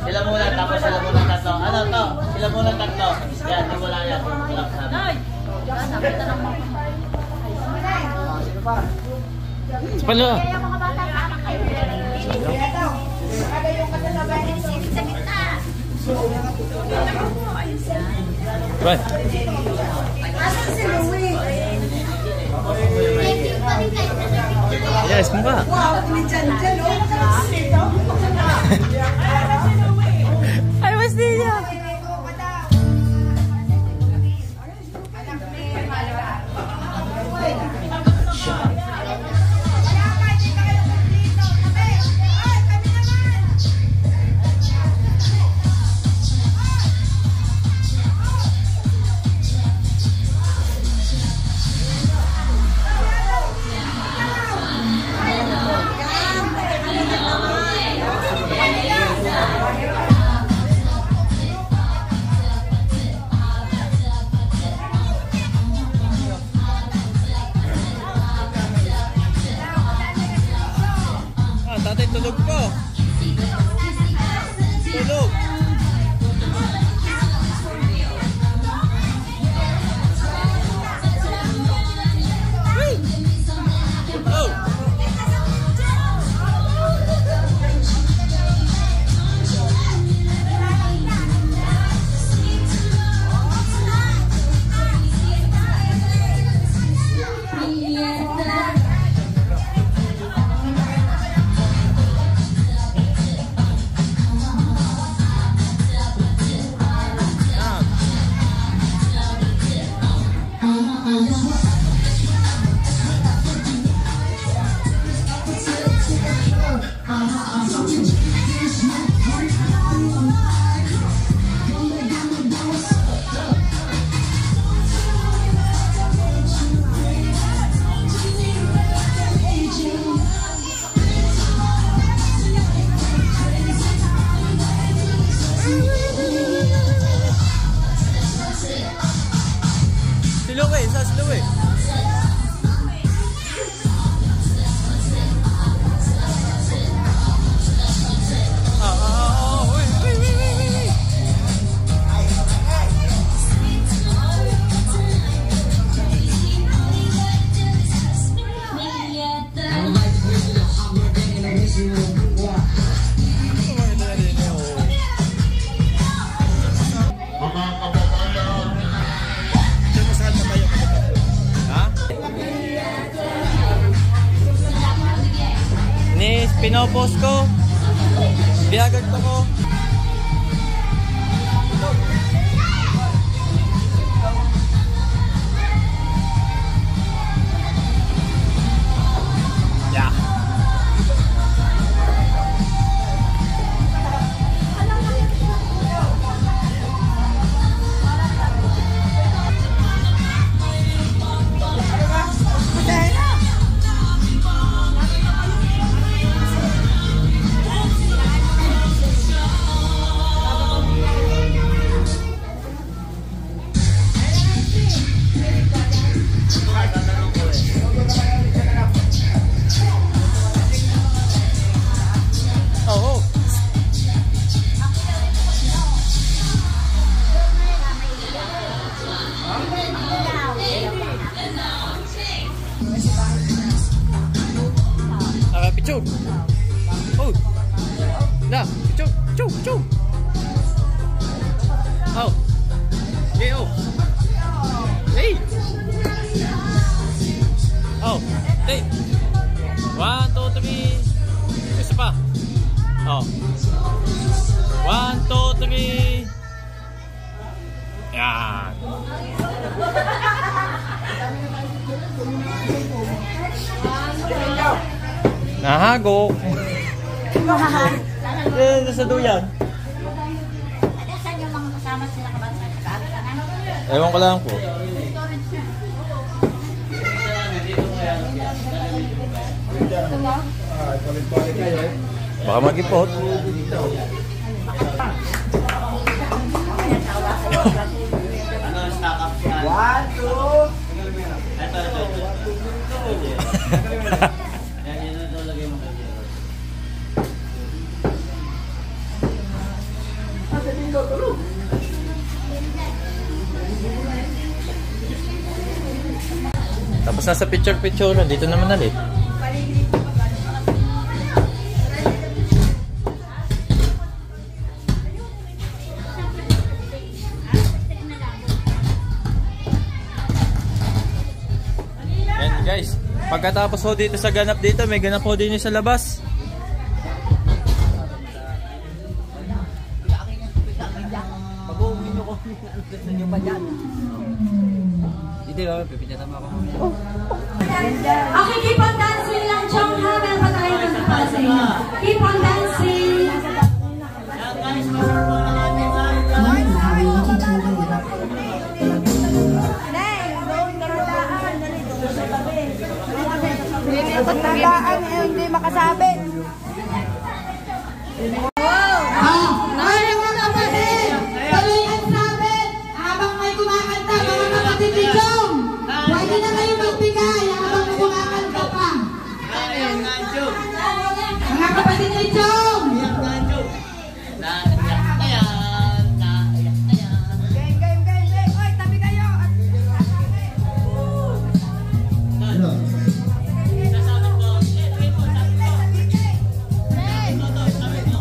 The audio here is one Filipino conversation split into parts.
Sila muna, tapos sila muna tatlo. Ano to? Sila muna tatlo. Yan, di wala yan. Walang sabi. Pala. Right. Yes, kumpa. Ay, mas niya. Tatay, tulog po. Tulog. Oh. Siluwi, sa siluwi. Pinopost ko, biagag to ko. Yeah. Pichu. Oh. Dah, pichu, pichu, pichu. Oh. Hey, oh. Hey. Oh. Hey. 1, 2, 3. Isa pa. Oh. 1, 2, 3. Yan. Nahago. Sa duyan. Saan yung mga kasama sila kabataan? Ewan ko lang po. Baka mag-ipot. sakap yan. 1, 2. Ito. Yan, yun ito lagay mo kay Jero. Tapos nasa picture na. Dito naman ulit. Yan guys. Pagkatapos ho dito sa ganap dito, may ganap ho din sa labas. Pag-uwi nyo ko. Gusto nyo pa dyan? Hindi ba? Pipinatan mo ako. Okay, keep on dancing lang, Chong, ha? Meron pa tayo ng para sa inyo. Keep on dancing. Yan guys, meron po ng ating live. Tandaan, hindi makasabit. Ay, mga kapatid! Tuloy ang sabit! Habang may kumakanta, mga kapatid ni Chong! Pwede na kayo magbigay habang kumakanta pa. Ayan nga, Joe. Mga kapatid ni Chong! Iyak nga, Joe. Naiyak na yan. Naiyak na yan. Game. Oy, tabi kayo. Sasabit ko. Lagay mo, sabit ko. Sabit mo.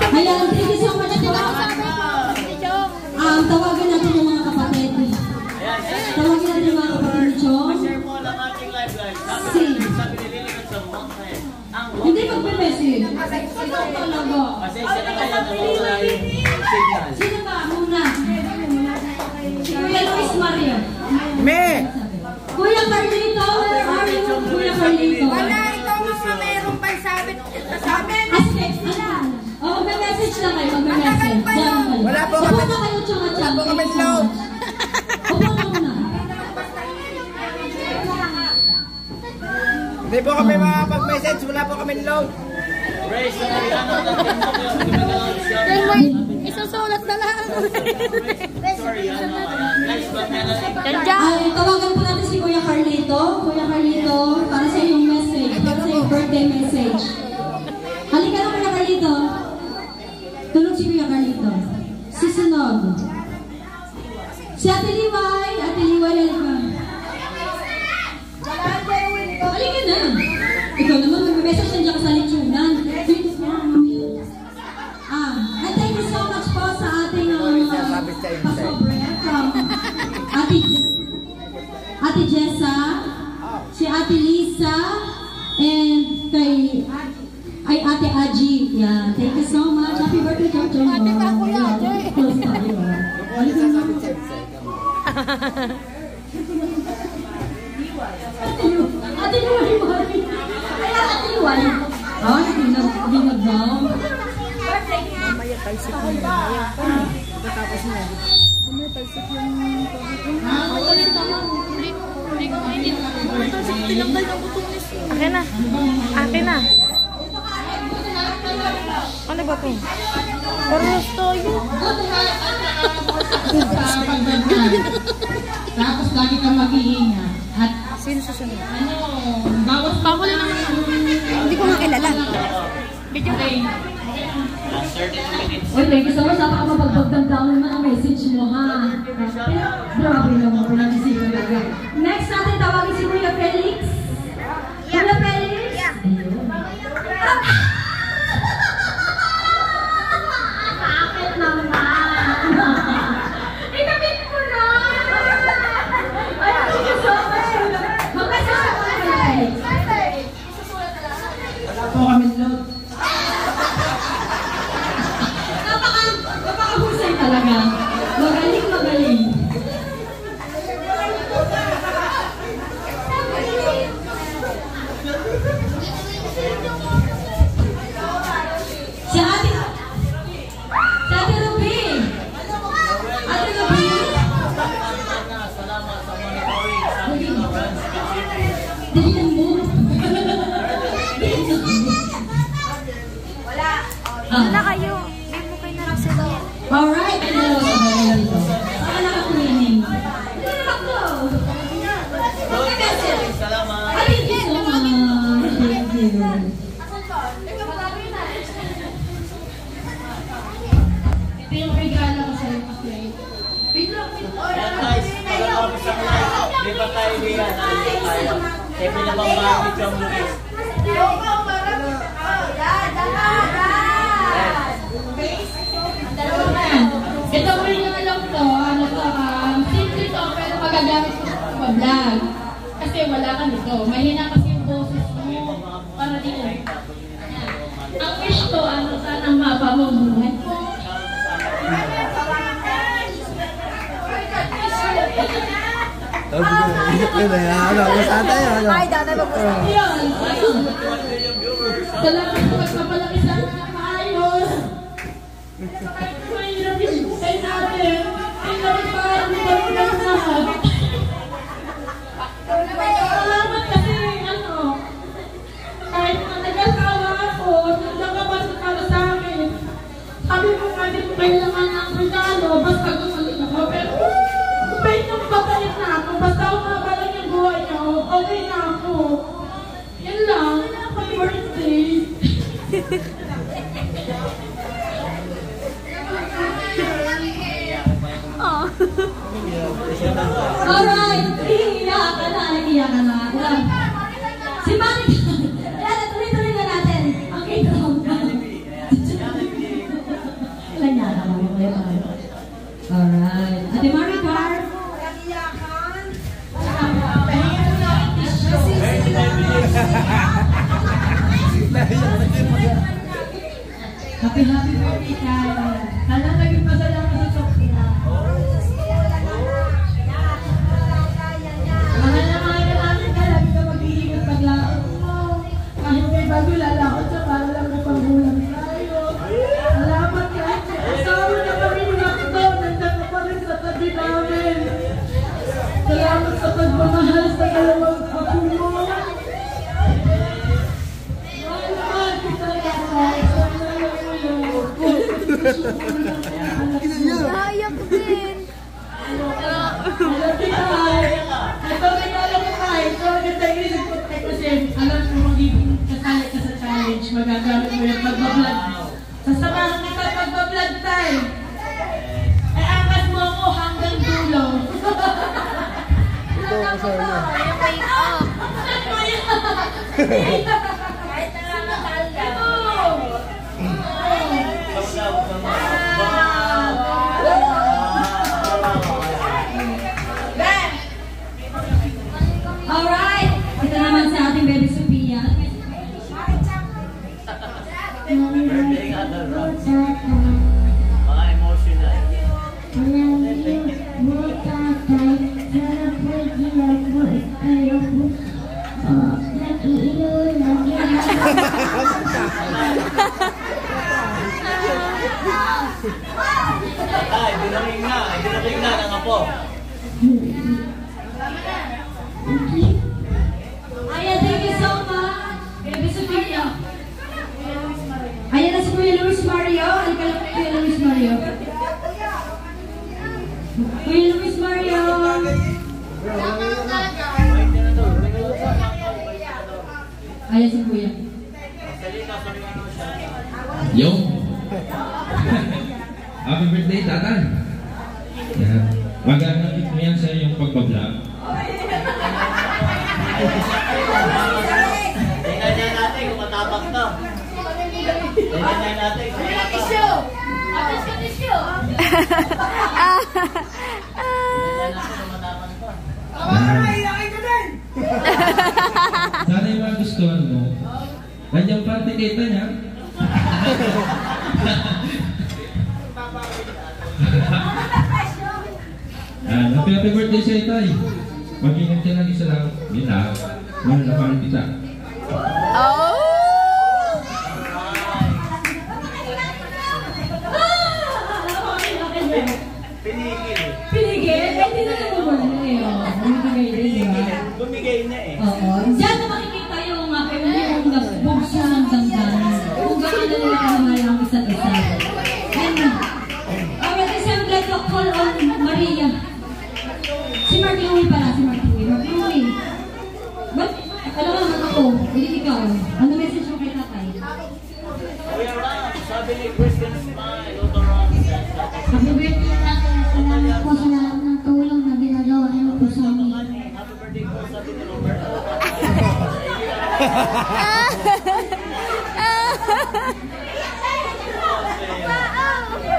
Ayan, thank you so much po. Tawagan natin yung mga kapatid. Tawagan natin yung mga kapatid ni Chong. Share mo lang ating live guys. Sabi ni Liligat sa mga Hindi magpe-message. Ikaw talaga. Pasensya na kayo na mawala yung signal. Sino Carlito, where are you, Kuya Carlito? Wala, ikaw mga mayroong pansabit. Sabi, Aspect nila. O, magme-message lang kayo, magme-message. Wala po kami. Upo na kayo, tsaka-tsaka. Wala po kami slow. Upo na muna. Hindi po kami makapag-message, wala po kami load. Raise na ano, isusulat na lang. sorry, ano, guys, ba't meron? Ay, tawagan po natin si Kuya Carlito. Kuya Carlito, para sa iyong message, para sa iyong birthday message. Halika na, Kuya Carlito. Tulog si Kuya Carlito. Susunod. Si Ate Liway. Ate Liway, halika. Halika na. Ikaw naman, mag-message nandiyan ka sa lechonan. And thank you so much po sa ating pasobre from Ate Jessa, si Ate Lisa, and kay Ate Aji. Yeah, thank you so much. Happy birthday, Jojo. Happy pa, Kuya Aji. Close tayo. Ate Liway. Ay, Ate Liway. Oh, nagdinag daw. Talsik mo yun. Tapos na. Talsik yung... Hindi ko mainit. Talsik, tinanggal ng butunis. Akin na. Akin na. Ano ba ito? Parang tayo. Tapos lagi kang mag-iingat. At Sino susunod? bawat Pakuli naman. Hindi ko makilala. Video na. Uy, thank you so much. Napaka-mapagbagdamdaman naman ang message mo, ha? Grabe naman. Pinag-isip talaga. Next natin, tawagin si Kuya Felix. Kuya Felix? Ayun. Sakit naman. Ikabit mo na. Ay, thank you so much. Mag-message ako kay Felix. Wala po kami load. Napakahusay talaga. Magaling, magaling. Si Ate Ruby. Ate Ruby. Salamat sa monitoring sa ating friends. Dalihan mo. Wala kayo. Hindi mo kayo narasalit. Alright. Saka naka-cleaning. Salamat. Thank you so much. Thank you. Ito yung regalo ko sa'yo kasi. Wait lang. Ayan guys, pagkatapos ang live, di ba tayo diyan? Tayo. Eh, pinababakit yung Luis. Ito mo rin yung alam ko, ano to, simple to, pero magagamit ko sa vlog. Kasi wala ka nito. Mahina kasi yung boses mo. Para dito. Ang wish ko, ano, sana mapamubuhay ko. Ay, dada mag-usap. Yun. Salamat po magpapalaki sa maayos. Kahit mahirap yung buhay natin, ay nakiparang balik ng lahat. Salamat kasi, ano, kahit nag-asawa ako, nandiyan ka para sa akin. Sabi mo nga, di ko kailangan ng regalo, basta gumaling ako. Pero, kahit nang babalik na ako, basta umabalik yung buhay niyo, okay na ako. Yan lang, happy birthday. Alright, iiyak ka na, iiyak ka na. Si Manny, tuloy-tuloy na natin. Ang k-drop ka. Ilan niya na kami, alright. Ate Maricar. Happy birthday, Kyle. Sana naging masaya ka sa Sofia. Mahal na mahal ka naisip ko tayo kasi alam mo magiging kasali ka sa challenge. Magagamit mo yung pagbablog. Sasamahan kita pagbablog tayo. Eh, angat mo ako hanggang dulo. Ito ako sa inyo. Wake up. Kahit na lang natalda. Alright! Ito naman sa ating baby Sophia. Birthday nga daw, Rob. Mga emotional. Ay, dinamig na ng apo. Ayan, thank you so much. Baby Sophia. Ayan na si Kuya Luis Mario. Halika lang Kuya Luis Mario. Kuya Luis Mario. Ayan si Kuya. Yo! Happy birthday, tatay! Yeah. Mag-anapit mo yan sa iyong pagbablog. Tingnan niya natin kung matapang to. Tingnan niya natin kung matapang. Tingnan natin kung matapang to. Sana yung mga gustuhan mo. Nandiyan pa ang tiketa niya. Happy birthday sa'yo, tay. Mag-ingat ka lang isa lang. Yun lang. Wala na parang kita. Oh! Pinigil. Pinigil? Eh, hindi na naman na eh. Bumigay din, di ba? Bumigay na eh. Oo. Diyan na makikita yung bugso ng damdamin. Kung gaano nila kamahal ang isa't isa. And, our assembly to call on Maria. Si Mark Louie pala, si Mark Louie. Mark Louie. Ba't, alam mo naman ako, ulit ikaw. Ano message mo kay tatay? Kuya Ram, sabi ni Christian Smile, Lotto Ram. Happy birthday natin. Salamat po sa lahat ng tulong na ginagawa niyo po sa amin. Happy birthday po, sabi ni Roberto.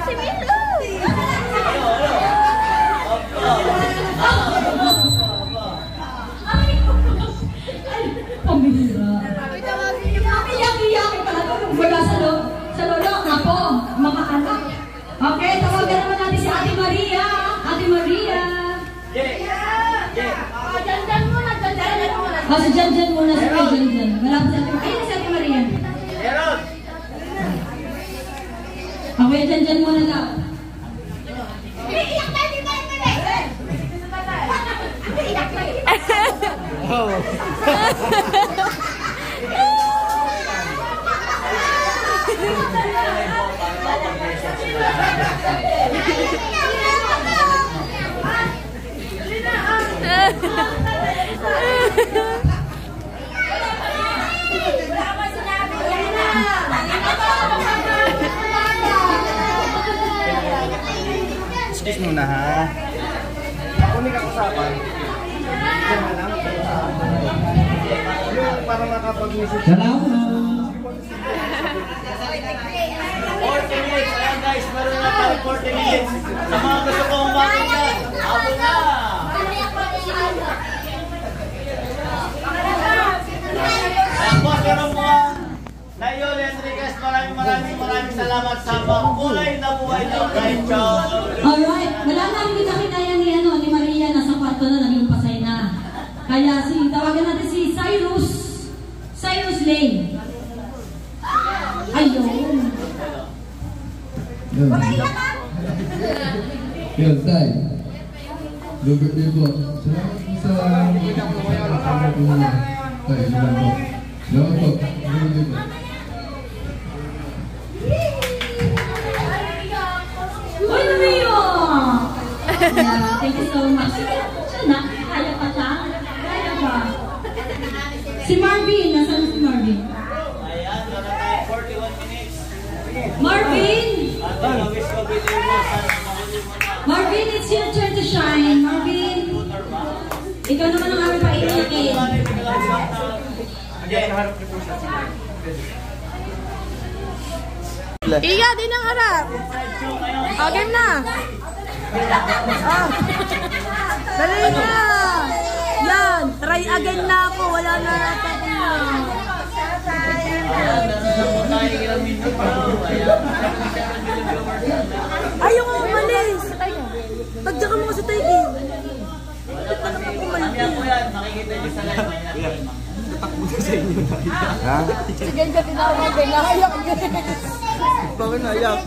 Si Milo! Pamilya. Iyak-iyak pala ito. Wala sa lolo. Apo, mga anak. Okay, tawagan naman natin si Ate Maria. Ate Maria. Janjan muna. Si Janjan muna. Si Janjan. Malapit si Ate Maria. Ayun si Ate Maria. Meron! Ako yung Janjan muna daw. Iiyak tayo dito. Iiyak tayo. Excuse muna ha. Kunin ka usapan. Yung para makapag-message. Salamat! 40 minutes. Ayan guys, meron na tayo 40 minutes. Sa mga gusto ko umakin yan, habol na! Ayan po, meron mga Nayoli Enriquez, maraming salamat sa mga kulay na buhay ng Rachel. Alright, wala na hindi na kinaya ni Maria, nasa kwarto na, nag-umpasay na. Kaya tawagan natin si Cyrus Lane. Ayun. Yun, tay. Good birthday po. Salamat po sa tay, salamat po. Salamat po. Good birthday po. Uy, Maria! Thank you so much. Siya na, kaya pa siya. Kaya pa. Si Marvin, nasaan si Marvin? Ayan, wala tayo 41 minutes. Marvin! At wish ko bili mo sana mahuli mo na. Marvin, it's your turn to shine. Marvin, ikaw naman ang aming painitin. Iya, din ang harap. Game na. Dali na. Yan, try again na ako. Wala na natin na. Ayaw nga umalis. Tagdaka mo kasi tayo. Bakit ka naman umalis? Makikita niyo sa live. Si Genja tinawag din. Nakayak din. Bakit naiyak?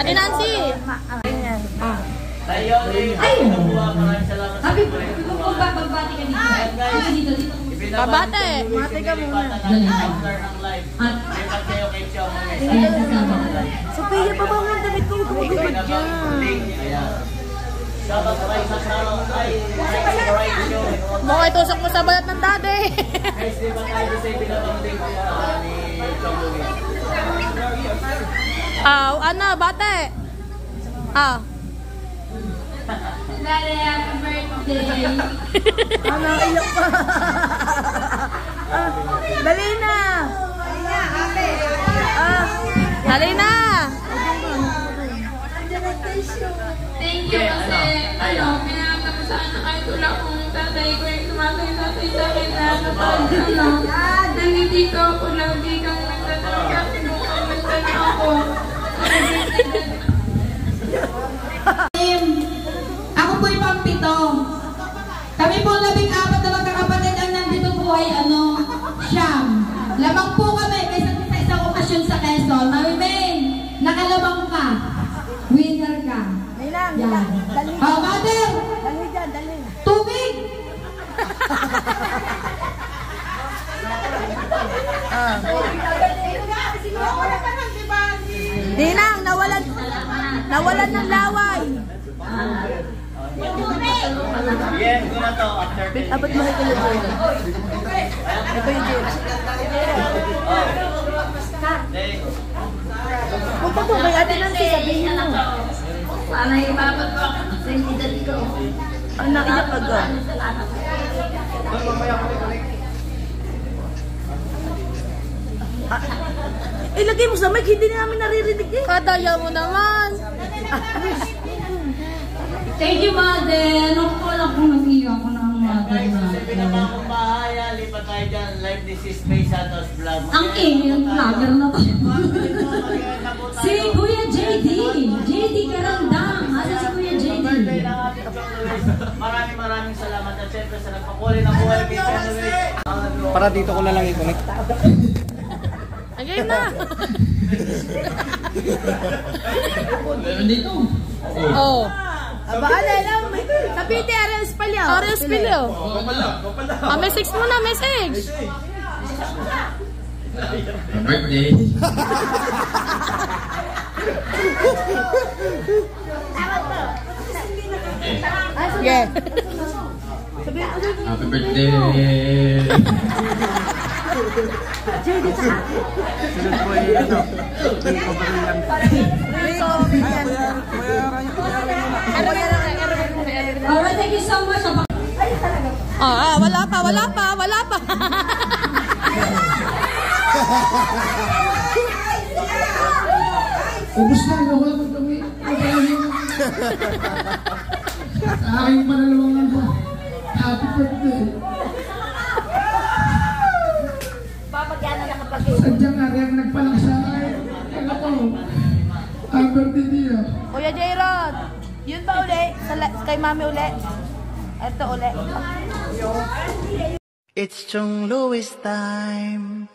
Ate Nancy. Tayo, maraming salamat. Sabi ko, bagbati ka dito. Babate. Mate ka muna. At, Ayan, Sophia, pa ba ang damit ko? Gumagumag dyan. Mukha itusok mo sa balat ng daddy. Ano, bate? Daddy, happy birthday. Ano, iyak pa. Dali na. Dali na. Thank you kasi, pinakatapusan ng idol akong tatay ko yung tumatay tatay sa akin na nandito ako lagi kang nagtatanong ako. Ako po'y pampito. Kami po 14 na magkakapatid ang nandito po ay siyam. Lamang po kami kaysa sa isang okasyon sa Quezon. Marimeng, nakalamang ka. Winner ka. Yan. Mother! Dali dyan, dali. Tubig! Ninang, nawalan ng laway. Yes, ko na to. After Abot mo kayo yung ito yung James. Punta po kay Ate Nancy, sabihin mo. Sana ibabat ko ako sa edad ko. Ang naiyak ka ga. Ilagay mo sa mic, hindi namin naririnig eh. Kadaya mo naman. Thank you, Mother. Ano ko lang kung nag-iyak ako ng Mother Sa pinamang natin. kong bahaya, lipat tayo dyan. Live this is May Santos Vlog. Ang alien vlogger na to. Si Kuya JD. JD Karandang. Asa si Kuya JD? Maraming salamat at syempre sa nagpapuli na buhay kay Kuya. Para dito ko na lang i-connect. Again na. Oh. Aba, lang. Kapite, Ariel Spalio. Ariel Spalio. Message mo na, message. Birthday. Yeah. Happy birthday. Sunod po ay Alright, thank you so much. Wala pa. Ubus na, nawa mo kami. Aking panalawang lang po. Happy birthday. Sadyang nga rin nagpalang sa akin. Ano po? Happy birthday niya. Kuya J-Rod, yun ba uli? Kay mami uli? Ito uli. It's Chong Louis time.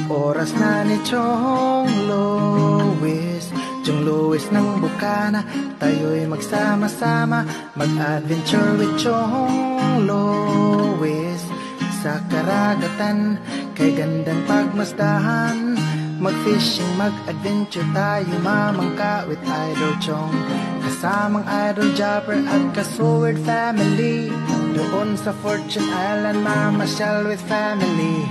Oras na ni Chong Louis, Chong Louis ng Bukana. Tayo'y magsama-sama, mag-adventure with Chong Louis. Sa karagatan, kay gandang pagmasdahan, Mag-fishing, mag-adventure tayo mamangka with Idol Chong. Kasamang Idol Jopper at ka-Sword family. Doon sa Fortune Island mamasyal with family.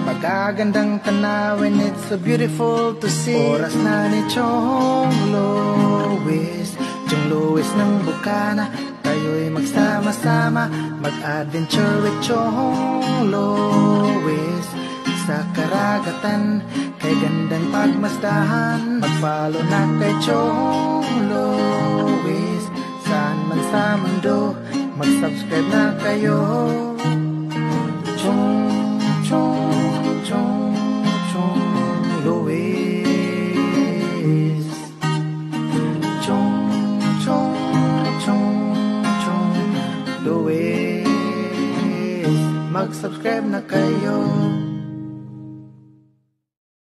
Magagandang tanawin, it's so beautiful to see. Oras na ni Chong Lois, Chong Lois ng Bukana. Tayo'y magsama-sama, mag-adventure with Chong Lois. Sa karagatan, kay gandang pagmasdahan. Mag-follow na kay Chong Lois. Saan man sa mundo, mag-subscribe na kayo. Chong Lois. Chong Lois. Mag-subscribe na kayo.